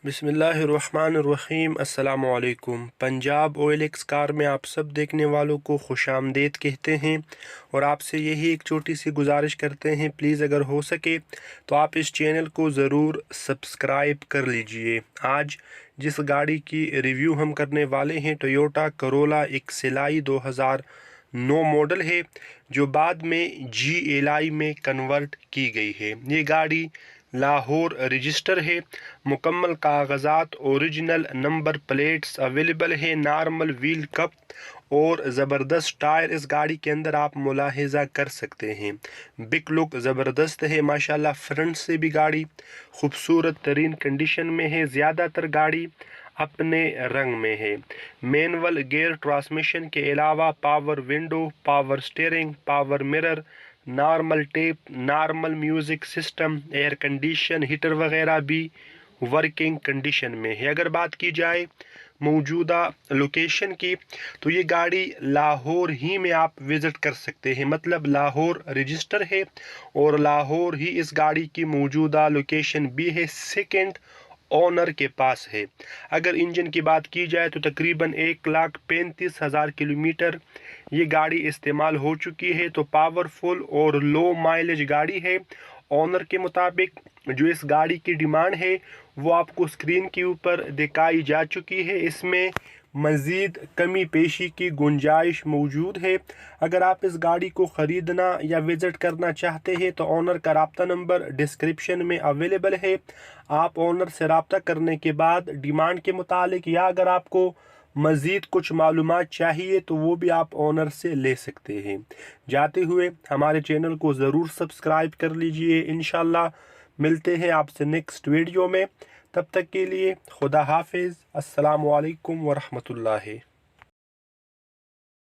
बिस्मिल्लाहिर्रहमानिर्रहीम। अस्सलाम वालेकुम। पंजाब OLX कार में आप सब देखने वालों को खुश आमदीद कहते हैं और आपसे यही एक छोटी सी गुजारिश करते हैं, प्लीज़ अगर हो सके तो आप इस चैनल को ज़रूर सब्सक्राइब कर लीजिए। आज जिस गाड़ी की रिव्यू हम करने वाले हैं टोयोटा करोला एक्सएलआई 2009 मॉडल है, जो बाद में GLI में कन्वर्ट की गई है। ये गाड़ी लाहौर रजिस्टर है। मुकम्मल कागजात, ओरिजिनल नंबर प्लेट्स अवेलेबल है। नॉर्मल व्हील कप और ज़बरदस्त टायर इस गाड़ी के अंदर आप मुलाहिजा कर सकते हैं। बिग लुक ज़बरदस्त है माशाल्लाह। फ्रंट से भी गाड़ी खूबसूरत तरीन कंडीशन में है। ज़्यादातर गाड़ी अपने रंग में है। मैनुअल गियर ट्रांसमिशन के अलावा power window, power steering, power mirror, normal tape, normal music system, air condition, heater वगैरह भी वर्किंग कंडीशन में है। अगर बात की जाए मौजूदा लोकेशन की, तो ये गाड़ी लाहौर ही में आप विज़िट कर सकते हैं। मतलब लाहौर रजिस्टर है और लाहौर ही इस गाड़ी की मौजूदा लोकेशन भी है, सेकंड ओनर के पास है। अगर इंजन की बात की जाए तो तकरीबन 1,35,000 किलोमीटर ये गाड़ी इस्तेमाल हो चुकी है। तो पावरफुल और लो माइलेज गाड़ी है। ओनर के मुताबिक जो इस गाड़ी की डिमांड है वो आपको स्क्रीन के ऊपर दिखाई जा चुकी है। इसमें मज़ीद कमी पेशी की गुंजाइश मौजूद है। अगर आप इस गाड़ी को ख़रीदना या विज़िट करना चाहते हैं तो ओनर का रब्ता नंबर डिस्क्रिप्शन में अवेलेबल है। आप ओनर से रब्ता करने के बाद डिमांड के मुतालिक या अगर आपको मज़ीद कुछ मालूमात चाहिए तो वो भी आप ओनर से ले सकते हैं। जाते हुए हमारे चैनल को ज़रूर सब्सक्राइब कर लीजिए। इंशाल्लाह मिलते हैं आपसे नेक्स्ट वीडियो में। तब तक के लिए खुदा हाफिज़। अस्सलामु अलैकुम वरहमतुल्लाहि।